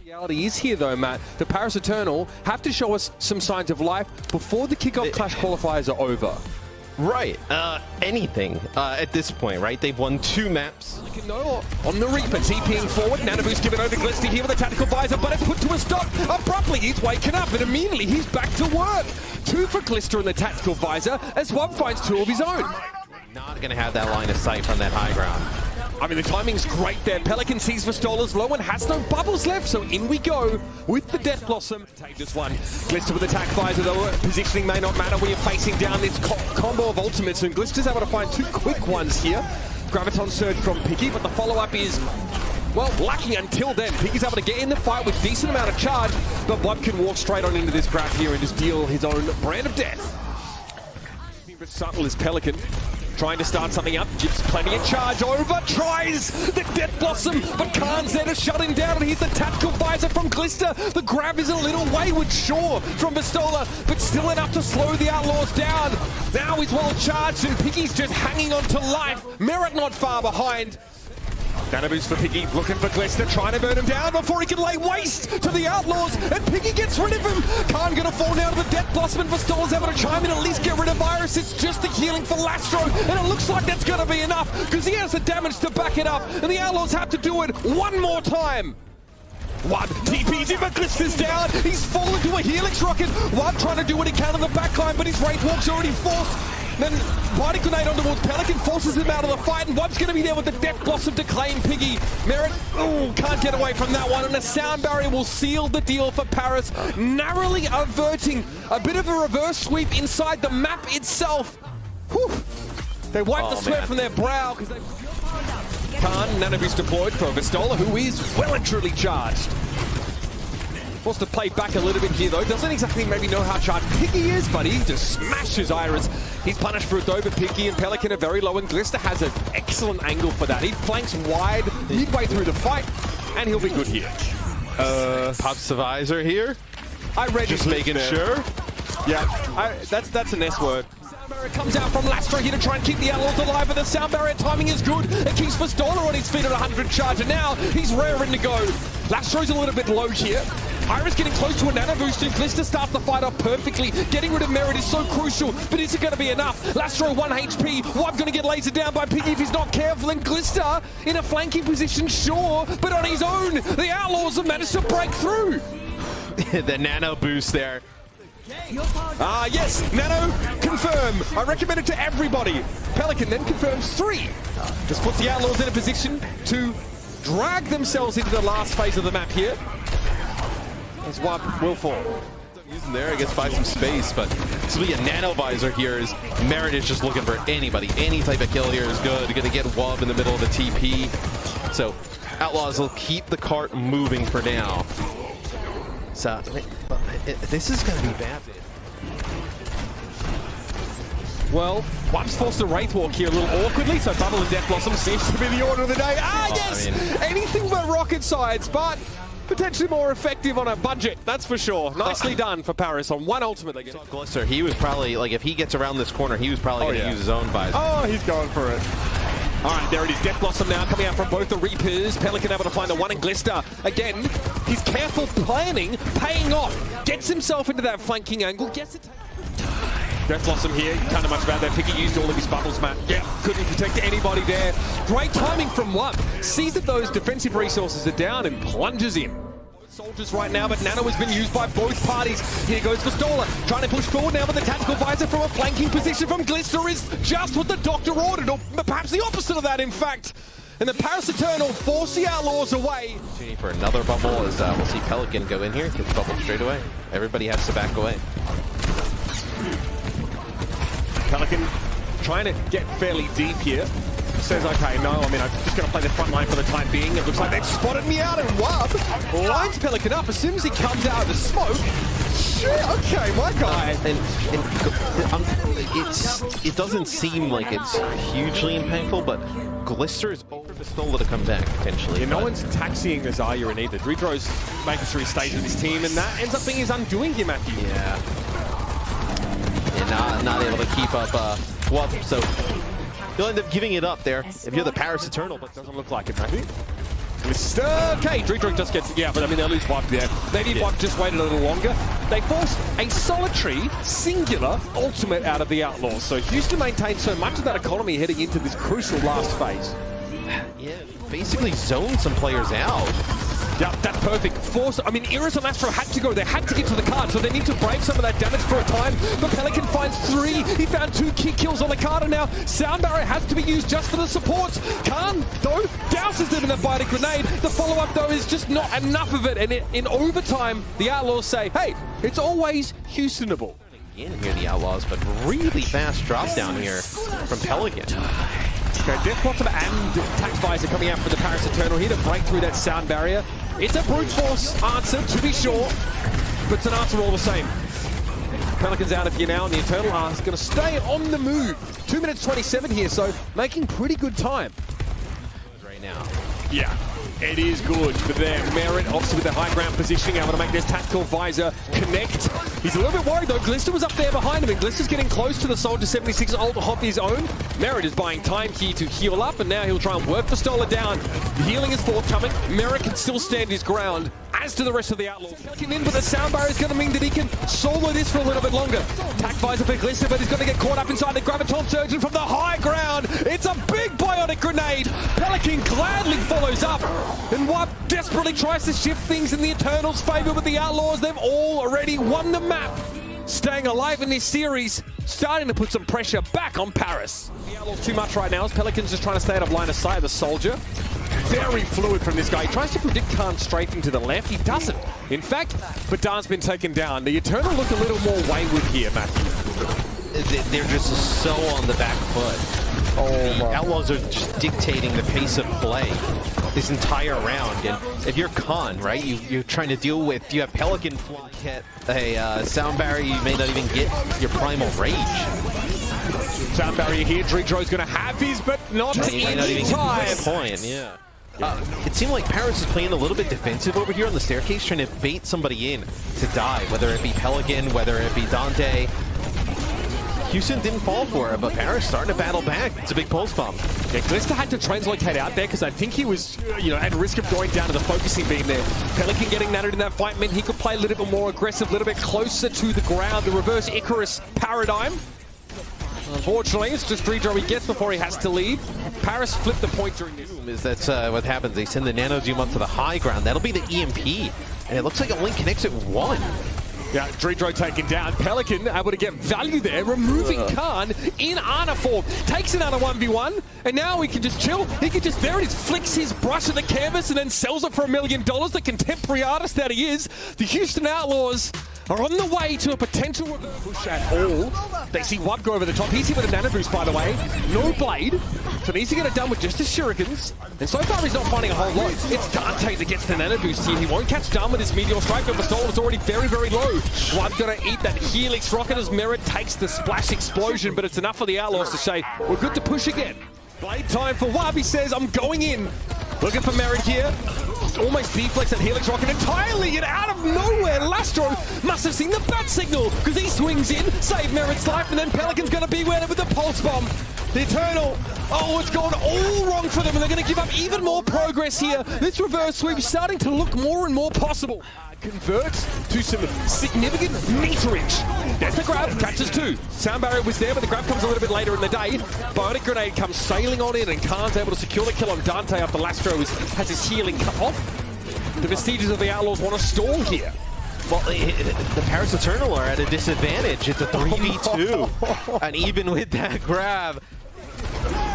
Reality is here though, Matt. The Paris Eternal have to show us some signs of life before the Kickoff Clash Qualifiers are over. Right. Anything at this point, right? They've won 2 maps. No, on the Reaper, TPing forward. Nanoboost giving over to Glister here with a tactical visor, but it's put to a stop. Abruptly, he's waking up, and immediately he's back to work. 2 for Glister in the tactical visor, as Swab finds 2 of his own. Not going to have that line of sight from that high ground. I mean, the timing's great there. Pelican sees Vistola's low and has no bubbles left, so in we go with the Death Blossom. Take this one. Glister with attack visor, though. Positioning may not matter when you're facing down this combo of ultimates, and Glister's able to find 2 quick ones here. Graviton Surge from Piggy, but the follow-up is, well, lacking until then. Piggy's able to get in the fight with decent amount of charge, but Bob can walk straight on into this grab here and just deal his own brand of death. But subtle is Pelican. Trying to start something up, gives plenty of charge over, tries the Death Blossom, but Khan's there to shut him down, and here's the tactical visor from Glister. The grab is a little wayward, sure, from Vistola, but still enough to slow the Outlaws down. Now he's well charged, and Piggy's just hanging on to life. Merit not far behind. Nanoboost for Piggy, looking for Glister, trying to burn him down before he can lay waste to the Outlaws, and Piggy gets rid of him. Khan gonna fall down to the Death Blossom, and Vistola's able to chime in, at least get rid of Virus. It's just the healing for Lastro, and it looks like that's gonna be enough, because he has the damage to back it up, and the Outlaws have to do it one more time. One TP's in, but Glister's down. He's fallen to a Helix Rocket. One trying to do what he can on the backline, but his Wraith Walk's already forced. Then Body Grenade on towards Pelican, forces him out of the fight, and Wub's going to be there with the Death Blossom to claim Piggy. Merit, can't get away from that one, and the sound barrier will seal the deal for Paris, narrowly averting a bit of a reverse sweep inside the map itself. Whew. They wipe the sweat from their brow, because they... Khan, Nanoboost deployed for Vistola, who is well and truly charged. Wants to play back a little bit here though. Doesn't exactly maybe know how charged Piggy is, but he just smashes Iris. He's punished for it though, but Piggy and Pelican are very low, and Glister has an excellent angle for that. He flanks wide midway through the fight, and he'll be good here. Pops the visor here. I read just making sure. Yeah, that's an S word. It comes out from Lastro here to try and keep the Outlaws alive, but the sound barrier timing is good. It keeps Vistola on his feet at 100 charge, and now he's raring to go. Lastro's a little bit low here. Iris getting close to a Nanoboost, and Glister starts the fight off perfectly. Getting rid of Merit is so crucial, but is it going to be enough? Lastro 1 HP. Wub going to get lasered down by Piggy if he's not careful, and Glister in a flanking position, sure, but on his own. The Outlaws have managed to break through. The Nanoboost there. Yes, Nano, confirm. I recommend it to everybody. Pelican then confirms 3. This puts the Outlaws in a position to drag themselves into the last phase of the map here. As Wub will fall. Using there, I guess, buy some space, but this will be a Nano visor here. As Merit is just looking for anybody. Any type of kill here is good. Gonna get Wub in the middle of the TP. So, Outlaws will keep the cart moving for now. So, this is going to be bad. Well, Wub's forced a Wraith Walk here a little awkwardly, so Bubble and Death Blossom seems to be the order of the day. Yes! I mean, anything but rocket sides, but potentially more effective on a budget, that's for sure. Nicely done for Paris on 1 ultimate. They get Glister, he was probably, like, if he gets around this corner, he was probably going to use his own visor. Oh, he's going for it. All right, there it is. Death Blossom now coming out from both the Reapers. Pelican able to find the 1 in Glister. Again, his careful planning paying off. Gets himself into that flanking angle. Gets it. Death Blossom here. Can't do much about that. Piggy used all of his bubbles, Matt. Yeah, couldn't protect anybody there. Great timing from Wub. Sees that those defensive resources are down and plunges in. Soldiers right now, but Nano has been used by both parties. Here goes Vistola, trying to push forward now, but the tactical visor from a flanking position from Glister is just what the doctor ordered, or perhaps the opposite of that, in fact. And the Paris Eternal force the Outlaws away. Opportunity for another bubble as we'll see Pelican go in here, get the bubble straight away. Everybody has to back away. Pelican trying to get fairly deep here. Says, okay, no, I mean, I'm just going to play the front line for the time being. It looks like they've spotted me out, and Wub lines Pelican up as soon as he comes out of the smoke. Shit, okay, my guy. It doesn't seem like it's hugely impactful, but Glister is over Vistola to come back, potentially. Yeah, no one's taxiing the Zarya in either. Dridro's making sure he stays with his team, and that ends up being his undoing here, Matthew. Yeah. And not able to keep up Wub, so you'll end up giving it up there if you're the Paris Eternal, but doesn't look like it, Matthew. Okay, Dreidrog just gets, yeah, but I mean, they'll lose Vibe there. Maybe Vibe just waited a little longer. They forced a solitary, singular ultimate out of the Outlaws. So Houston maintained so much of that economy heading into this crucial last phase. Yeah, basically zoned some players out. Yeah, that's perfect. Force, I mean, Iris and Astro had to go. They had to get to the card, so they need to brave some of that damage for a time. But Pelican finds 3. He found 2 key kills on the card, and now Sound Barrier has to be used just for the supports. Khan, though, douses them in that by the grenade. The follow-up, though, is just not enough of it. And in overtime, the Outlaws say, hey, it's always Houstonable. In here, the Outlaws, but really fast drop down here from Pelican. Okay, Death Blossom and Tax Visor coming out for the Paris Eternal here to break through that sound barrier. It's a brute force answer, to be sure, but it's an answer all the same. Pelican's out of here now, and the Eternal is going to stay on the move. 2 minutes 27 here, so making pretty good time. Right now. Yeah, it is good for them. Merit, obviously with the high ground positioning, able to make this Tactical Visor connect. He's a little bit worried though. Glister was up there behind him, and Glister's getting close to the Soldier 76 ult off his own. Merit is buying time here to heal up, and now he'll try and work the Stoller down. The healing is forthcoming. Merit can still stand his ground, as to the rest of the Outlaws. Pelican in, but the sound barrier is going to mean that he can solo this for a little bit longer. Tac Visor for Glister, but he's going to get caught up inside the Graviton Surgeon from the high ground. It's a big bionic grenade. Pelican gladly follows up, and Wap desperately tries to shift things in the Eternals' favor, but the Outlaws, they've already won the map. Staying alive in this series, starting to put some pressure back on Paris. The Outlaws too much right now as Pelican's just trying to stay out of line of sight of the Soldier. Very fluid from this guy. He tries to predict Khan strafing to the left. He doesn't. In fact, Badan's been taken down. The Eternal look a little more wayward here, Matthew. They're just so on the back foot. The Outlaws are just dictating the pace of play this entire round, and if you're Khan, right, you're trying to deal with, you have Pelican hit a sound barrier, you may not even get your primal rage. Sound barrier here, Dreidrog's going to have his, but not in time. Point, yeah. It seemed like Paris is playing a little bit defensive over here on the staircase, trying to bait somebody in to die, whether it be Pelican, whether it be Dante. Houston didn't fall for it, but Paris starting to battle back. It's a big pulse bomb. Yeah, Glister had to translocate out there because I think he was, at risk of going down to the focusing beam there. Pelican getting natted in that fight meant he could play a little bit more aggressive, a little bit closer to the ground. The reverse Icarus paradigm. Unfortunately, it's just Dreidrog he gets before he has to leave. Paris flipped the point during this. That's what happens. They send the Nano Zoom up to the high ground. That'll be the EMP. And it looks like a Link connects at 1. Yeah, Dreidrog taken down. Pelican able to get value there, removing Khan in Ana form. Takes it out of 1v1, and now he can just chill. He can just, there it is, flicks his brush at the canvas and then sells it for $1 million. The contemporary artist that he is. The Houston Outlaws are on the way to a potential reverse push at all. They see Wub go over the top. He's here with a nano boost, by the way. No blade. So needs to get it done with just his shurikens. And so far he's not finding a whole lot. It's Dante that gets the nano boost here. He won't catch down with his Meteor Strike, but Pistola is already very, very low. Wub's gonna eat that Helix rocket as Merit takes the splash explosion, but it's enough for the Outlaws to say, we're good to push again. Blade time for Wub. He says, I'm going in. Looking for Merit here. Almost deflects that Helix rocket entirely, and out of nowhere, Lastro must have seen the bat signal because he swings in, save Merit's life, and then Pelican's going to be with the pulse bomb. The Eternal, it's gone all wrong for them, and they're going to give up even more progress here. This reverse sweep is starting to look more and more possible. Converts to some significant meterage. There's the grab, catches 2. Sound barrier was there, but the grab comes a little bit later in the day. Bionic grenade comes sailing on in, and Khan's able to secure the kill on Dante after Lastro has his healing cut off. The Vestiges of the Outlaws want to stall here. Well, the Paris Eternal are at a disadvantage. It's a 3v2. And even with that grab,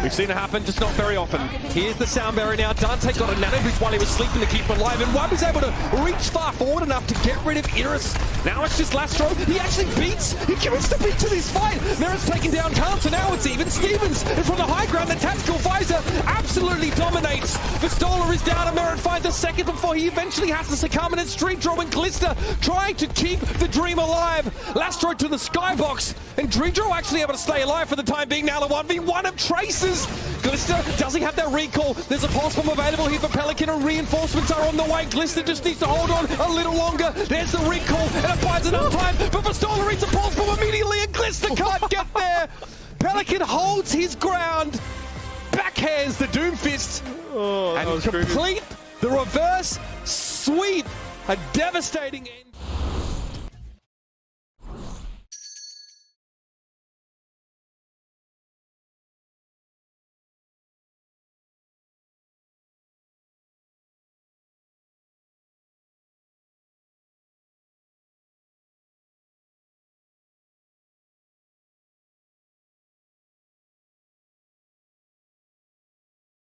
we've seen it happen, just not very often. Here's the sound barrier now. Dante got a nano boost while he was sleeping to keep him alive, and Wub is able to reach far forward enough to get rid of Iris. Now it's just Lastro. He actually beats. He commits to beat to this fight. Merit's taken down Khan, so now it's even Stevens. And from the high ground, the Tactical Visor absolutely dominates. The Stoller is down, and Merit finds a second before he eventually has to succumb, and it's Dreidrog and Glister trying to keep the dream alive. Lastro to the skybox, and Dreidrog actually able to stay alive for the time being. Now the 1v1 of Traces. Glister doesn't have that recall. There's a pulse bomb available here for Pelican, and reinforcements are on the way. Glister just needs to hold on a little longer. There's the recall, and it buys enough time, but Pistola eats a pulse bomb immediately, and Glister can't get there. Pelican holds his ground, backhands the Doomfist, and complete The reverse sweep, a devastating end.